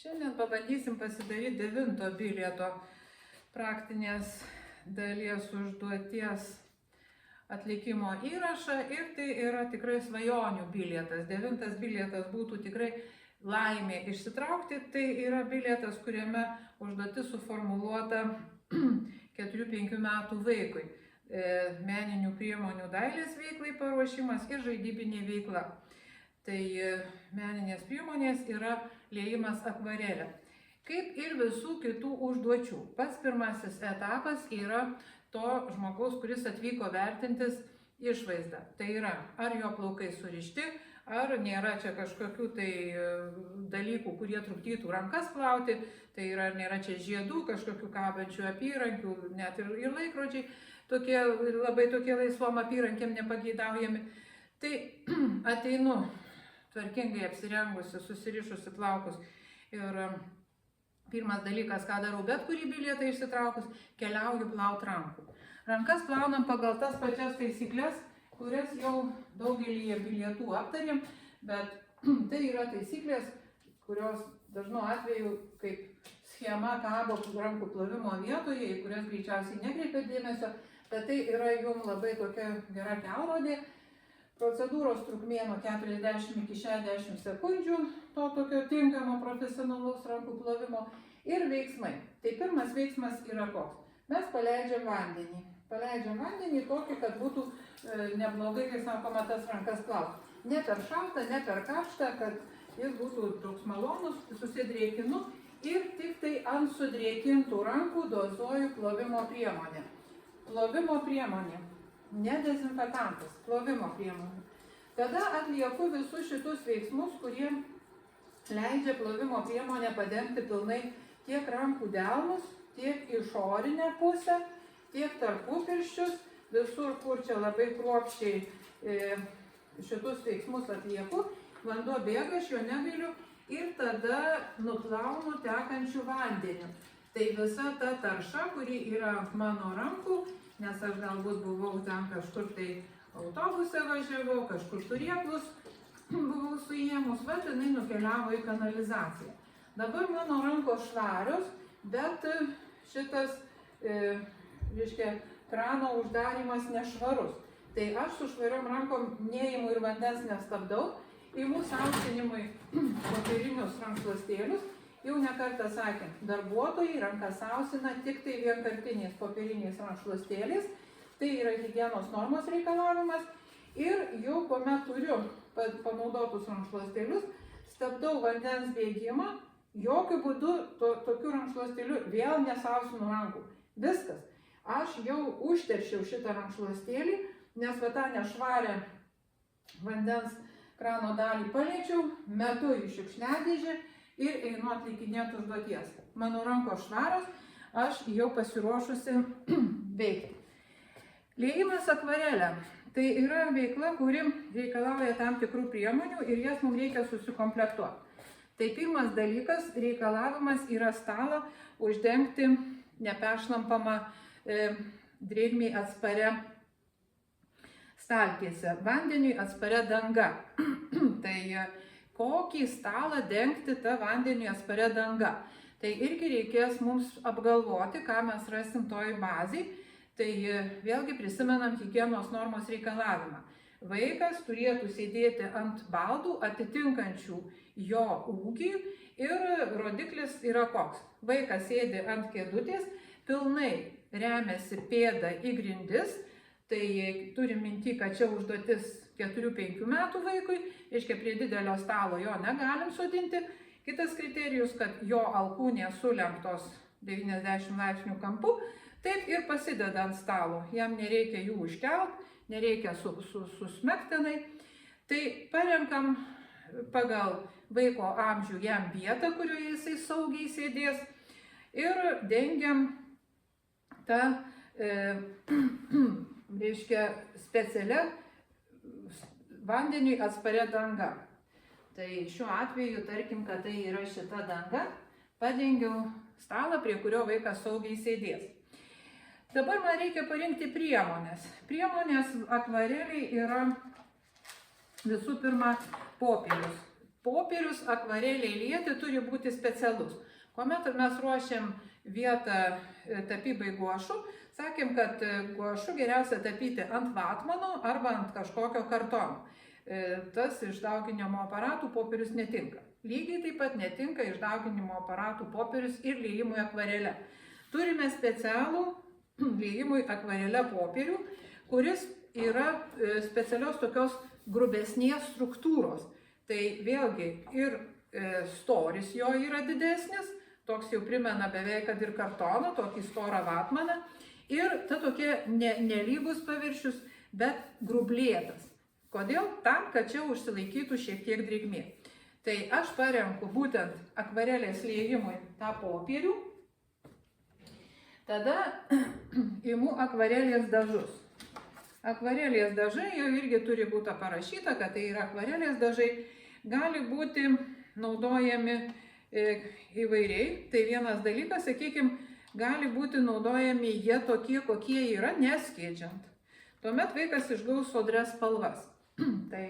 Šiandien pabandysim pasidaryti 9 bilieto praktinės dalies užduoties atlikimo įrašą ir tai yra tikrai svajonių bilietas. 9 bilietas būtų tikrai laimė išsitraukti. Tai yra bilietas, kuriame užduotis suformuluota 4-5 metų vaikui. Meninių priemonių dailės veiklai paruošimas ir žaidybinė veikla. Tai meninės priemonės yra liejimas akvarelė. Kaip ir visų kitų užduočių. Pats pirmasis etapas yra to žmogaus, kuris atvyko vertintis išvaizdą. Tai yra, ar jo plaukai surišti, ar nėra čia kažkokių tai dalykų, kurie trukdytų rankas plauti, tai yra, ar nėra čia žiedų, kažkokių kabančių apyrankių, net ir laikrodžiai, labai tokie laisvom apyrankėm nepageidaujami. Tai ateinu tvarkingai apsirengusi, susirišusi plaukus ir pirmas dalykas, ką darau, bet kurį bilietą išsitraukus, keliauju plaut rankų. Rankas plaunam pagal tas pačias taisyklės, kurias jau daugelį bilietų aptarėm, bet tai yra taisyklės, kurios dažnu atveju kaip schema kabo rankų plovimo vietoje, į kurias greičiausiai nekreipia dėmesio, bet tai yra jums labai tokia gera kelrodė. Procedūros trukmė nuo 40 iki 60 sekundžių, to tokio tinkamo profesionalaus rankų plovimo ir veiksmai. Tai pirmas veiksmas yra koks. Mes paleidžiam vandenį. Paleidžiam vandenį tokį, kad būtų neblogai, kai sakoma, tas rankas plauti. Ne per šaltą, ne per karštą, kad jis būtų toks malonus, susidriekinu ir tik tai ant sudriekintų rankų dozuoju plovimo priemonę. Plovimo priemonė. Ne dezinfekantas, plovimo priemonė. Tada atlieku visus šitus veiksmus, kurie leidžia plovimo priemonę padengti pilnai tiek rankų delnus, tiek išorinę pusę, tiek tarpupirščius, visur, kur čia labai kruopščiai šitus veiksmus atlieku, vanduo bėga, aš jo negailiu ir tada nuplaunu tekančių vandeniu. Tai visa ta tarša, kuri yra ant mano rankų, nes aš galbūt buvau ten kažkur tai autobuse važiavau, kažkur turėklus buvau suėmus, bet jinai nukeliavo į kanalizaciją. Dabar mano rankos švarios, bet šitas, krano uždarimas nešvarus. Tai aš su švariom rankom neimu ir vandens nestabdau, imu sausinimui popierinius rankšluostėlius. Jau nekartą sakėm, darbuotojai rankas sausina tik tai vienkartiniais popieriniais rankšluostėliais, tai yra higienos normos reikalavimas ir jau kuomet turiu panaudotus rankšluostėlius, stabdau vandens bėgimą, jokių būdų tokių rankšluostėlių vėl nesausinu rankų. Viskas. Aš jau užteršiau šitą rankšluostėlį, nes va tą nešvarę vandens krano dalį paliečiau, metu į šiukšliadėžę ir einu atlikinėti užduoties. Mano rankos švaros, aš jau pasiruošusi veikti. Liejimas akvarelė. Tai yra veikla, kuri reikalauja tam tikrų priemonių ir jas mums reikia susikomplektuoti. Tai pirmas dalykas, reikalavimas yra stalą uždengti neperšlampamą drėgmei atsparia staltiese, vandeniui atsparia danga. Tai kokį stalą dengti tą vandeniui atsparia danga. Tai irgi reikės mums apgalvoti, ką mes rasim toj bazai. Tai vėlgi prisimenam higienos normos reikalavimą. Vaikas turėtų sėdėti ant baldų atitinkančių jo ūgį ir rodiklis yra koks. Vaikas sėdi ant kėdutės, pilnai remiasi pėdą į grindis. Tai turim minty, kad čia užduotis 4-5 metų vaikui, reiškia prie didelio stalo jo negalim sodinti. Kitas kriterijus, kad jo alkūnė sulenktos 90 laipsnių kampu, taip ir pasideda ant stalo. Jam nereikia jų užkelt, nereikia susmegtinai. Tai parenkam pagal vaiko amžių jam vietą, kurioje jisai saugiai sėdės ir dengiam tą specialia vandeniui atsparia danga. Tai šiuo atveju, tarkim, kad tai yra šita danga, padengiau stalą, prie kurio vaikas saugiai sėdės. Dabar man reikia parinkti priemonės. Priemonės akvareliai yra visų pirma popierius. popierius akvareliai lieti turi būti specialus. Kuomet mes ruošiam vietą tapybai guašu, sakėm, kad guašu geriausia tapyti ant vatmano arba ant kažkokio kartono. Tas išdauginimo aparatų popierius netinka. Lygiai taip pat netinka išdauginimo aparatų popierius ir liejimui akvarele. Turime specialų liejimui akvarele popierių, kuris yra specialios tokios grubesnės struktūros. Tai vėlgi ir storis jo yra didesnis, toks jau primena beveik kad ir kartoną, tokį storą vatmaną. Ir ta tokia nelygus paviršius, bet grublėtas. Kodėl? Tam, kad čia užsilaikytų šiek tiek drėgmė. Tai aš parenku būtent akvarelės liejimui tą popierių. Tada imu akvarelės dažus. Akvarelės dažai jau irgi turi būti parašyta, kad tai yra akvarelės dažai. Gali būti naudojami įvairiai. Tai vienas dalykas, sakykime, gali būti naudojami jie tokie, kokie yra, neskiedžiant. Tuomet vaikas išgaus sodrias spalvas. Tai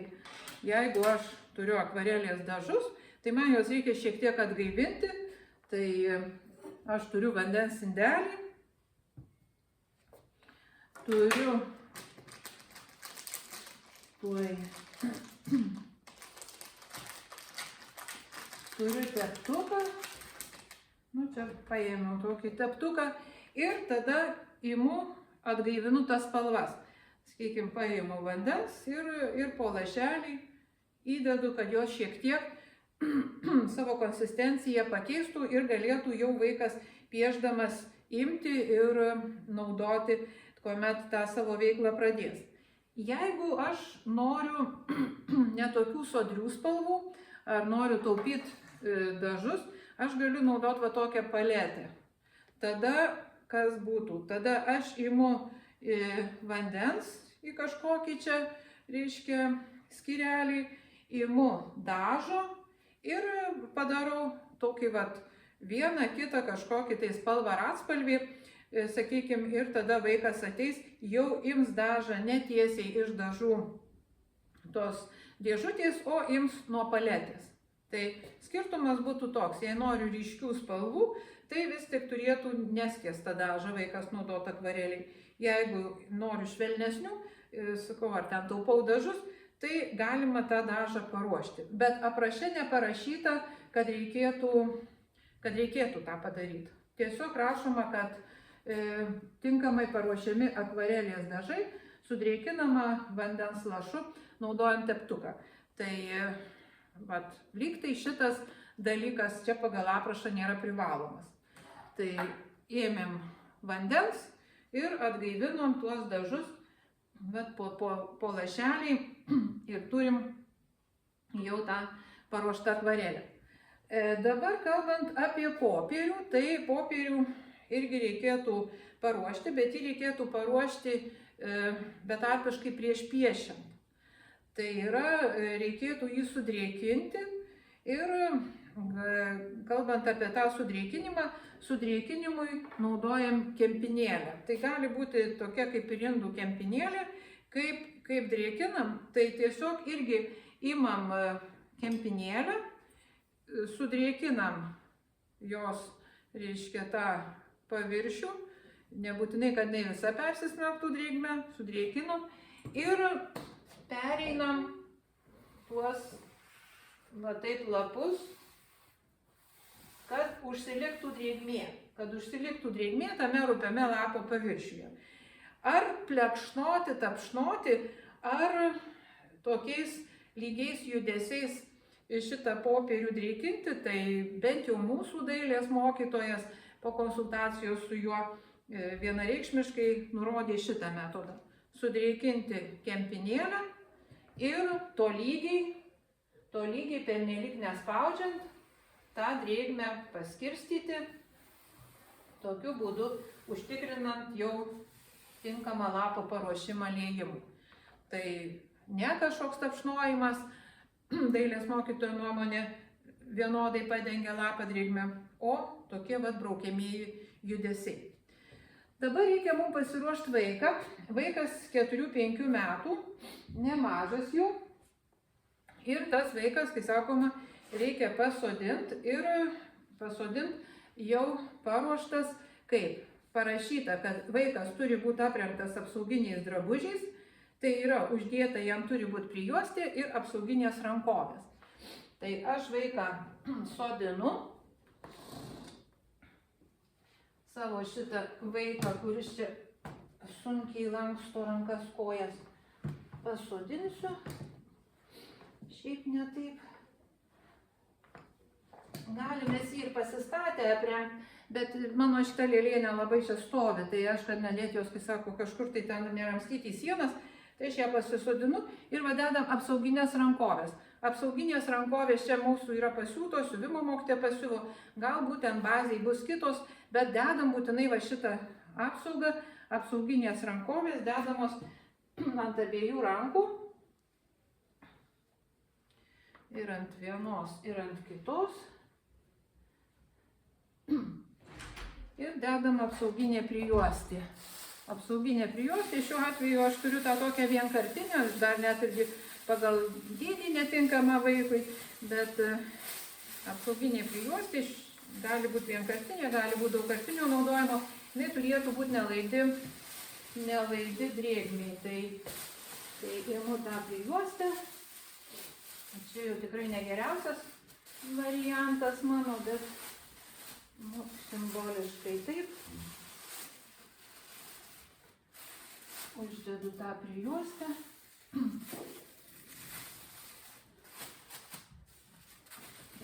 jeigu aš turiu akvarelės dažus, tai man juos reikia šiek tiek atgaivinti. Tai aš turiu vandens indelį, turiu teptuką, čia paėmiau tokį teptuką ir tada imu atgaivinu tas spalvas. Sakykime, paėmiau vandens ir po lašelį įdedu, kad jos šiek tiek savo konsistenciją pakeistų ir galėtų jau vaikas piešdamas imti ir naudoti, kuomet tą savo veiklą pradės. Jeigu aš noriu netokių sodrių spalvų ar noriu taupyti dažus, aš galiu naudoti va tokią paletę. Tada kas būtų? Tada aš imu vandens į kažkokį čia, reiškia, skyrelį, imu dažo ir padarau tokį vat vieną kitą kažkokį tai spalvą ar atspalvį, sakykime, ir tada vaikas ateis, jau ims dažą ne tiesiai iš dažų tos dėžutės, o ims nuo paletės. Tai skirtumas būtų toks, jei noriu ryškių spalvų, tai vis tik turėtų neskiestą dažą vaikas naudoti akvareliai. Jeigu noriu švelnesnių, sakau, ar ten taupau dažus, tai galima tą dažą paruošti. Bet apraše neparašyta, kad reikėtų tą padaryti. Tiesiog rašoma, kad tinkamai paruošiami akvarelės dažai, sudrėkinama vandens lašu, naudojant teptuką. Tai lyg tai šitas dalykas čia pagal aprašą nėra privalomas. Tai ėmėm vandens ir atgaivinom tuos dažus po lašelį ir turim jau tą paruoštą akvarelę. Dabar kalbant apie popierių, tai popierių irgi reikėtų paruošti, bet jį reikėtų paruošti betarpiškai prieš piešiant. Tai yra, reikėtų jį sudrėkinti ir kalbant apie tą sudrėkinimą, sudrėkinimui naudojam kempinėlę. Tai gali būti tokia kaip ir indų kempinėlė, kaip drėkinam, tai tiesiog irgi imam kempinėlę, sudrėkinam jos, reiškia, tą paviršių, nebūtinai, kad ne visa persismelktų drėgme, sudrėkinam ir pereinam tuos taip lapus, kad užsiliktų drėgmė tame rupiame lapo paviršiuje. Ar plekšnoti, tapšnoti, ar tokiais lygiais judesiais šitą popierių drėkinti, tai bent jau mūsų dailės mokytojas po konsultacijos su juo vienareikšmiškai nurodė šitą metodą. Sudrėkinti kempinėlę ir tolygiai pernelyg nespaudžiant, tą drėgmę paskirstyti, tokiu būdu užtikrinant jau tinkamą lapo paruošimą liejimui. Tai ne kažkoks tapšnojimas, dailės mokytojo nuomonė vienodai padengia lapą drėgmę, o tokie braukiamieji judesiai. Dabar reikia mums pasiruošti vaiką. Vaikas 4-5 metų, nemažas jau. Ir tas vaikas, kai sakoma, reikia pasodinti ir pasodinti jau paruoštas, kaip parašyta, kad vaikas turi būti aprengtas apsauginiais drabužiais, tai yra uždėta jam turi būti prijuostė ir apsauginės rankovės. Tai aš vaiką sodinu, savo šitą vaiką, kuris čia sunkiai lanksto rankas, kojas, pasodinsiu, šiaip ne taip. Galime jį ir pasistatę aprengti, bet mano šita lėlė nelabai čia stovi, tai aš, kad nedėti jos, kai sako, kažkur tai ten neramstyti į sienas, tai aš ją pasisodinu ir vadedam apsauginės rankovės. Apsauginės rankovės čia mūsų yra pasiūtos, siuvimo mokytoja pasiuvo, galbūt ten baziai bus kitos, bet dedam būtinai va šitą apsaugą, apsauginės rankovės dedamos ant abiejų rankų ir ant vienos, ir ant kitos. Ir dedam apsauginė prijuostė. Apsauginė prijuostė, šiuo atveju aš turiu tą tokią vienkartinę, dar net irgi pagal dydį netinkama vaikui, bet apsauginė prijuostė gali būti vienkartinė, gali būti daugkartinio naudojimo, jinai turėtų būti nelaidi drėgmei. Tai imu tą prijuostę, čia jau tikrai negeriausias variantas mano, bet simboliškai taip. Uždedu tą prijuostę.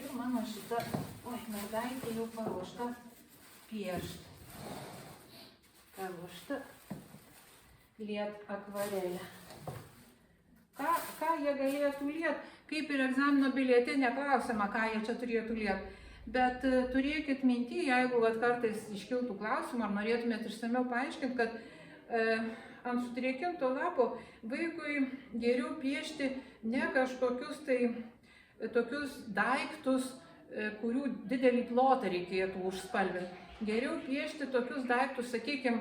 Ir mano šita, mergaitė jau paruošta piešti. Paruošta liet akvarelę. Ką jie galėtų liet? Kaip ir egzamino biljete neklausima, ką jie čia turėtų liet. Bet turėkit minty, jeigu kartais iškiltų klausimų, ar norėtumėt išsamiau paaiškinti, kad ant sudrėkinto lapo vaikui geriau piešti ne kažkokius tai tokius daiktus, kurių didelį plotą reikėtų užspalvinti. Geriau piešti tokius daiktus, sakykime,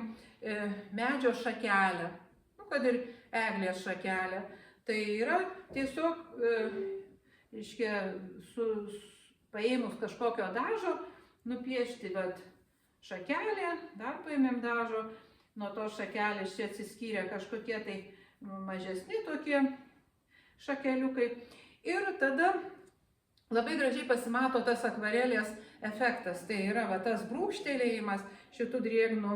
medžio šakelę, kad ir eglės šakelę. Tai yra tiesiog, paėmus kažkokio dažo, nupiešti šakelę, dar paėmėm dažo, nuo to šakelės čia atsiskyrė kažkokie tai mažesni tokie šakeliukai. Ir tada labai gražiai pasimato tas akvarelės efektas, tai yra tas brūkštelėjimas šitų drėgnų,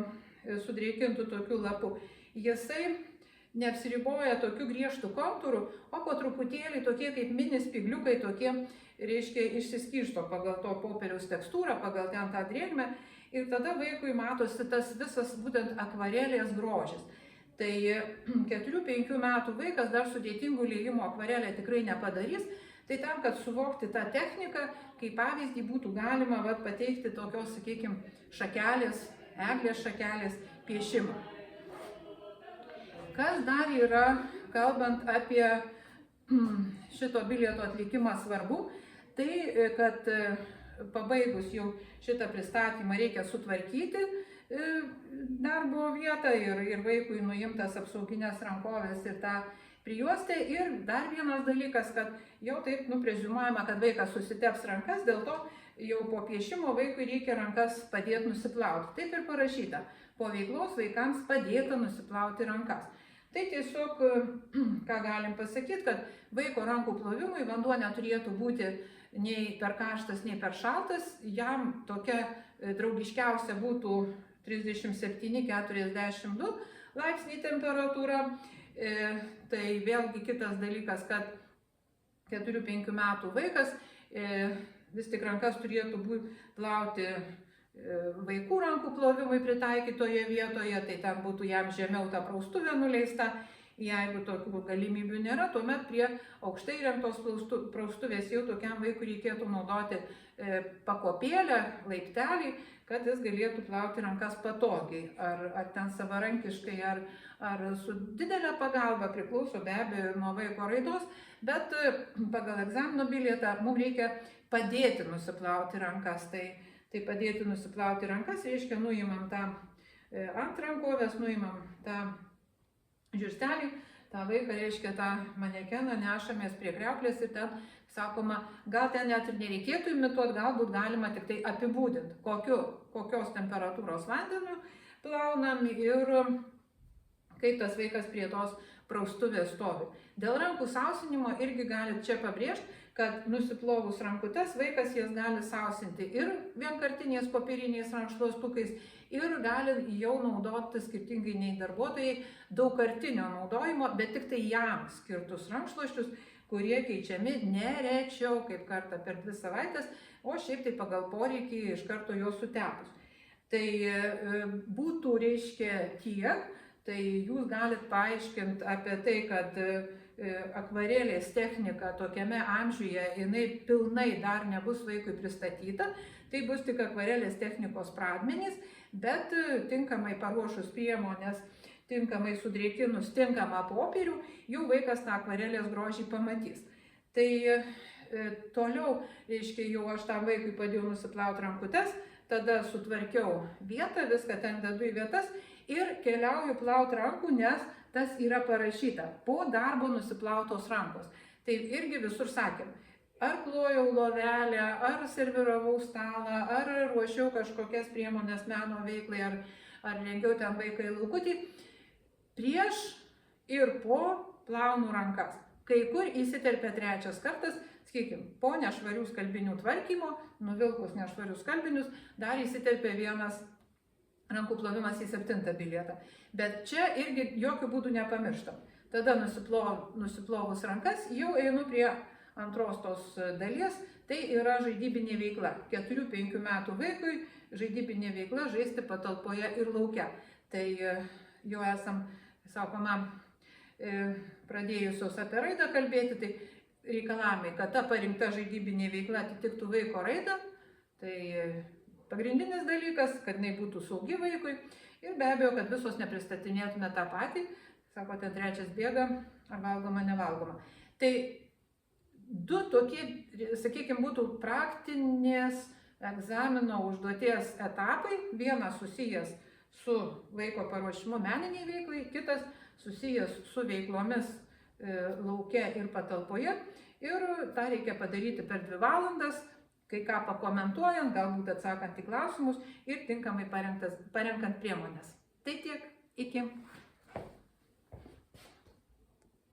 sudrėkintų tokių lapų. Jisai neapsiriboja tokių griežtų kontūrų, o po truputėlį tokie kaip mini spygliukai, tokie, reiškia, išsiskirsto pagal to popieriaus tekstūrą, pagal ten tą drėgmę. Ir tada vaikui matosi tas visas būtent akvarelės grožis. Tai 4-5 metų vaikas dar sudėtingų liejimo akvarelę tikrai nepadarys. Tai tam, kad suvokti tą techniką, kaip pavyzdį būtų galima pateikti tokios, sakykime, šakelės, eglės šakelės piešimą. Kas dar yra, kalbant apie šito bilieto atlikimą svarbu, tai kad pabaigus jau šitą pristatymą reikia sutvarkyti darbo vietą ir vaikui nuimtas apsauginės rankovės ir tą prijuostę. Ir dar vienas dalykas, kad jau taip preziumuojama, kad vaikas susiteps rankas, dėl to jau po piešimo vaikui reikia rankas padėti nusiplauti. Taip ir parašyta, po veiklos vaikams padėta nusiplauti rankas. Tai tiesiog, ką galim pasakyti, kad vaiko rankų plovimui vanduo neturėtų būti nei per karštas, nei per šaltas. Jam tokia draugiškiausia būtų 37-42 laipsniai temperatūra. Tai vėlgi kitas dalykas, kad 4-5 metų vaikas vis tik rankas turėtų plauti vaikų rankų plovimui pritaikytoje vietoje, tai ten būtų jam žemiau ta praustuvė nuleista. Jeigu tokių galimybių nėra, tuomet prie aukštai įrengtos praustuvės jau tokiam vaikui reikėtų naudoti pakopėlę, laiptelį, kad jis galėtų plauti rankas patogiai, ar ten savarankiškai, ar su didelė pagalba, priklauso be abejo nuo vaiko raidos, bet pagal egzamino bilietą mums reikia padėti nusiplauti rankas. Tai padėti nusiplauti rankas reiškia, nuimam tą ant rankovės, nuimam tą žiurstelį, tą vaiką, reiškia, tą manekeną, nešamės prie kriauklės ir ten sakoma, gal ten net ir nereikėtų imituoti, galbūt galima tik tai apibūdinti, kokios temperatūros vandeniu plaunam ir kaip tas vaikas prie tos praustuvės stovi. Dėl rankų sausinimo irgi galit čia pabrėžti, kad nusiplovus rankutes vaikas jas gali sausinti ir vienkartiniais popieriniais rankšluostukais ir gali jau naudoti skirtingai nei darbuotojai daugkartinio naudojimo, bet tik tai jam skirtus rankšluosčius, kurie keičiami ne rečiau kaip kartą per 2 savaitės, o šiaip tai pagal poreikį iš karto juos sutepus. Tai būtų reiškia tiek, tai jūs galit paaiškinti apie tai, kad akvarelės technika tokiame amžiuje, jinai pilnai dar nebus vaikui pristatyta, tai bus tik akvarelės technikos pradmenys, bet tinkamai paruošus priemonės, tinkamai sudrėkinus tinkamą popierių, jau vaikas tą akvarelės grožį pamatys. Tai toliau, reiškia, jau aš tam vaikui padėjau nusiplauti rankutes, tada sutvarkiau vietą, viską ten dedu į vietas ir keliauju plauti rankų, nes tas yra parašyta po darbo nusiplautos rankos. Tai irgi visur sakėm, ar klojau lovelę, ar serviravau stalą, ar ruošiau kažkokias priemonės meno veiklai, ar rengiau ten vaiką į laukutį. Prieš ir po plaunu rankas. Kai kur įsiterpia 3 kartas, sakykim, po nešvarių skalbinių tvarkymo, nuvilkus nešvarius skalbinius, dar įsiterpia vienas rankų plovimas į 7 bilietą. Bet čia irgi jokių būdų nepamirštam. Tada nusiplovus rankas, jau einu prie antros tos dalies, tai yra žaidybinė veikla. 4-5 metų vaikui žaidybinė veikla žaisti patalpoje ir lauke. Tai jau esam, sakoma, pradėjusios apie raidą kalbėti, tai reikalavimai, kad ta parinkta žaidybinė veikla atitiktų vaiko raidą, tai pagrindinis dalykas, kad jinai būtų saugi vaikui ir be abejo, kad visos nepristatinėtume tą patį, sako, ten 3 bėga, ar valgoma, nevalgoma. Tai 2 tokie, sakykime, būtų praktinės egzamino užduoties etapai, vienas susijęs su vaiko paruošimu meniniai veiklai, kitas susijęs su veiklomis lauke ir patalpoje. Ir tą reikia padaryti per 2 valandas, kai ką pakomentuojant, galbūt atsakant į klausimus ir tinkamai parenkant priemonės. Tai tiek, iki.